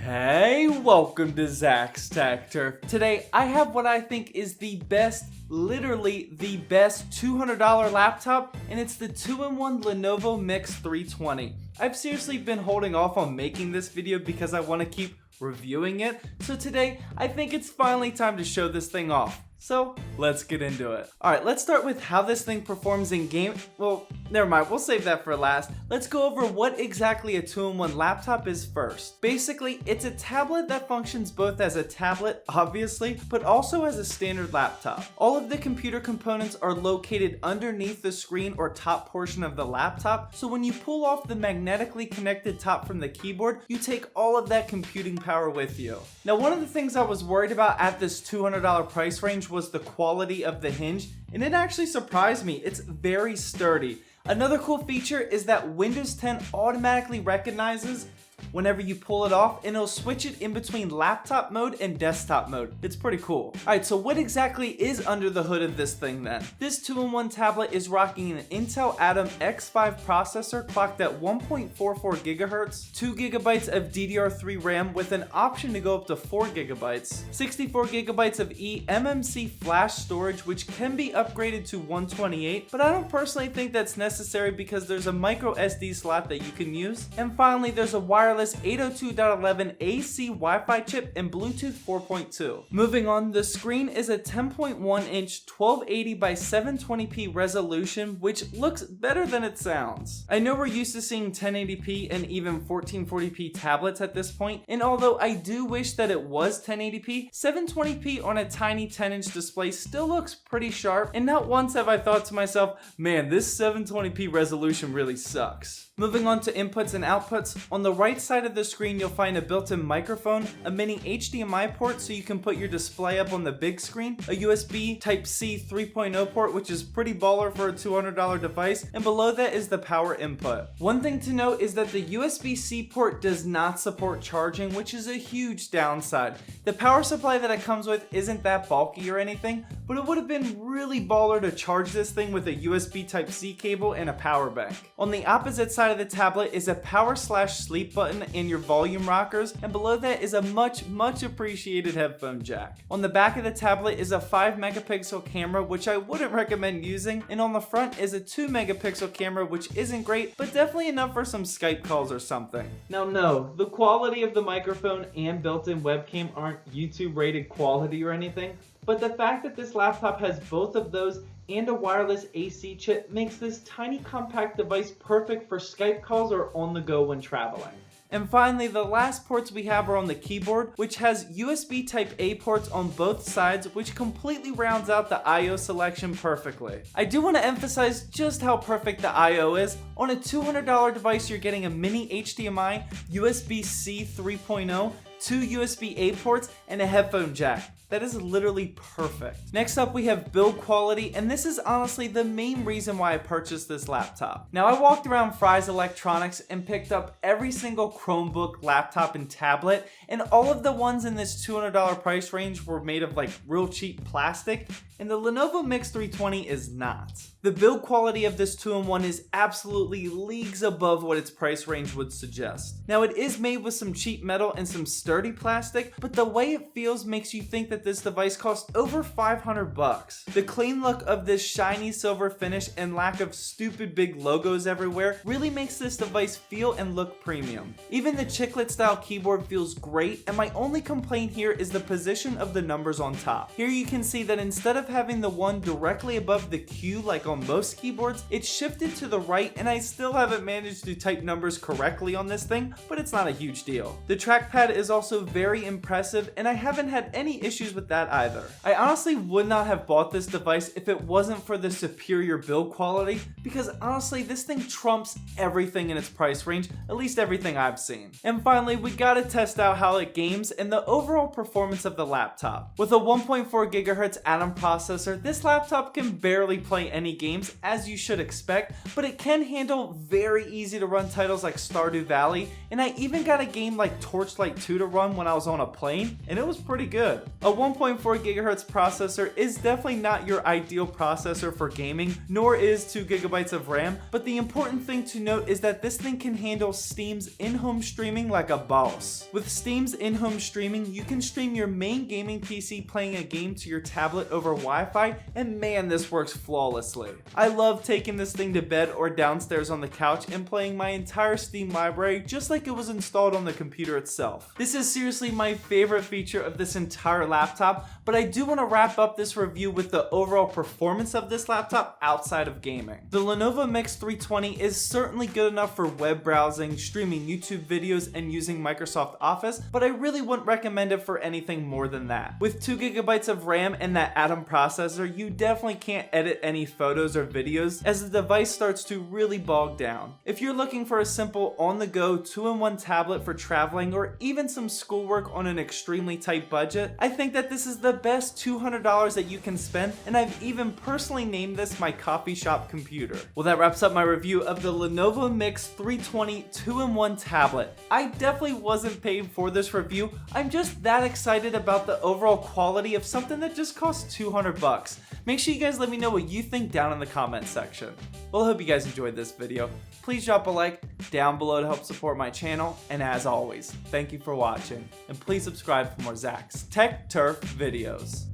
Hey, welcome to Zach's Tech Turf. Today, I have what I think is the best, literally the best $200 laptop, and it's the 2-in-1 Lenovo Miix 320. I've seriously been holding off on making this video because I want to keep reviewing it, so today, I think it's finally time to show this thing off. So, let's get into it. Alright, let's start with how this thing performs in game. Well, never mind, we'll save that for last. Let's go over what exactly a 2-in-1 laptop is first. Basically, it's a tablet that functions both as a tablet, obviously, but also as a standard laptop. All of the computer components are located underneath the screen or top portion of the laptop, so when you pull off the magnetically connected top from the keyboard, you take all of that computing power with you. Now, one of the things I was worried about at this $200 price range was the quality of the hinge, and it actually surprised me. It's very sturdy. Another cool feature is that Windows 10 automatically recognizes whenever you pull it off, and it'll switch it in between laptop mode and desktop mode. It's pretty cool. Alright, so what exactly is under the hood of this thing then? This 2-in-1 tablet is rocking an Intel Atom X5 processor clocked at 1.44 GHz, 2 GB of DDR3 RAM with an option to go up to 4 GB, 64 GB of eMMC flash storage which can be upgraded to 128, but I don't personally think that's necessary because there's a micro SD slot that you can use. And finally, there's a wireless 802.11 AC Wi-Fi chip and Bluetooth 4.2. Moving on, the screen is a 10.1-inch 1280 by 720p resolution, which looks better than it sounds. I know we're used to seeing 1080p and even 1440p tablets at this point, and although I do wish that it was 1080p, 720p on a tiny 10-inch display still looks pretty sharp, and not once have I thought to myself, man, this 720p resolution really sucks. Moving on to inputs and outputs, on the right side of the screen you'll find a built-in microphone, a mini HDMI port so you can put your display up on the big screen, a USB Type-C 3.0 port which is pretty baller for a $200 device, and below that is the power input. One thing to note is that the USB-C port does not support charging, which is a huge downside. The power supply that it comes with isn't that bulky or anything, but it would have been really baller to charge this thing with a USB Type-C cable and a power bank. On the opposite side of the tablet is a power/sleep button and your volume rockers, and below that is a much appreciated headphone jack. On the back of the tablet is a 5 megapixel camera which I wouldn't recommend using, and on the front is a 2 megapixel camera which isn't great but definitely enough for some Skype calls or something. Now no, the quality of the microphone and built-in webcam aren't YouTube rated quality or anything, but the fact that this laptop has both of those and a wireless AC chip makes this tiny compact device perfect for Skype calls or on the go when traveling. And finally, the last ports we have are on the keyboard, which has USB Type-A ports on both sides, which completely rounds out the I/O selection perfectly. I do want to emphasize just how perfect the I/O is. On a $200 device, you're getting a mini HDMI, USB-C 3.0, 2 USB-A ports, and a headphone jack. That is literally perfect. Next up, we have build quality, and this is honestly the main reason why I purchased this laptop. Now, I walked around Fry's Electronics and picked up every single Chromebook, laptop, and tablet, and all of the ones in this $200 price range were made of like real cheap plastic, and the Lenovo Miix 320 is not. The build quality of this 2-in-1 is absolutely leagues above what its price range would suggest. Now, it is made with some cheap metal and some sturdy plastic, but the way it feels makes you think that this device costs over 500 bucks. The clean look of this shiny silver finish and lack of stupid big logos everywhere really makes this device feel and look premium. Even the chiclet style keyboard feels great, and my only complaint here is the position of the numbers on top. Here you can see that instead of having the one directly above the Q like on most keyboards, it's shifted to the right, and I still haven't managed to type numbers correctly on this thing, but it's not a huge deal. The trackpad is also very impressive, and I haven't had any issues with that either. I honestly would not have bought this device if it wasn't for the superior build quality, because honestly this thing trumps everything in its price range, at least everything I've seen. And finally, we gotta test out how it games and the overall performance of the laptop. With a 1.4 GHz Atom processor, this laptop can barely play any games, as you should expect, but it can handle handle very easy to run titles like Stardew Valley, and I even got a game like Torchlight 2 to run when I was on a plane, and it was pretty good. A 1.4 GHz processor is definitely not your ideal processor for gaming, nor is 2 GB of RAM, but the important thing to note is that this thing can handle Steam's in-home streaming like a boss. With Steam's in-home streaming, you can stream your main gaming PC playing a game to your tablet over Wi-Fi, and man, this works flawlessly. I love taking this thing to bed or downstairs on the couch and playing my entire Steam library just like it was installed on the computer itself. This is seriously my favorite feature of this entire laptop, but I do want to wrap up this review with the overall performance of this laptop outside of gaming. The Lenovo Miix 320 is certainly good enough for web browsing, streaming YouTube videos, and using Microsoft Office, but I really wouldn't recommend it for anything more than that. With 2 GB of RAM and that Atom processor, you definitely can't edit any photos or videos as the device starts to really bog down. If you're looking for a simple on-the-go 2-in-1 tablet for traveling or even some schoolwork on an extremely tight budget, I think that this is the best $200 that you can spend, and I've even personally named this my coffee shop computer. Well, that wraps up my review of the Lenovo Miix 320 2-in-1 tablet. I definitely wasn't paid for this review. I'm just that excited about the overall quality of something that just costs $200. Make sure you guys let me know what you think down in the comments section. Well, I hope you guys enjoyed this video. Please drop a like down below to help support my channel, and as always, thank you for watching, and please subscribe for more Zach's Tech Turf videos.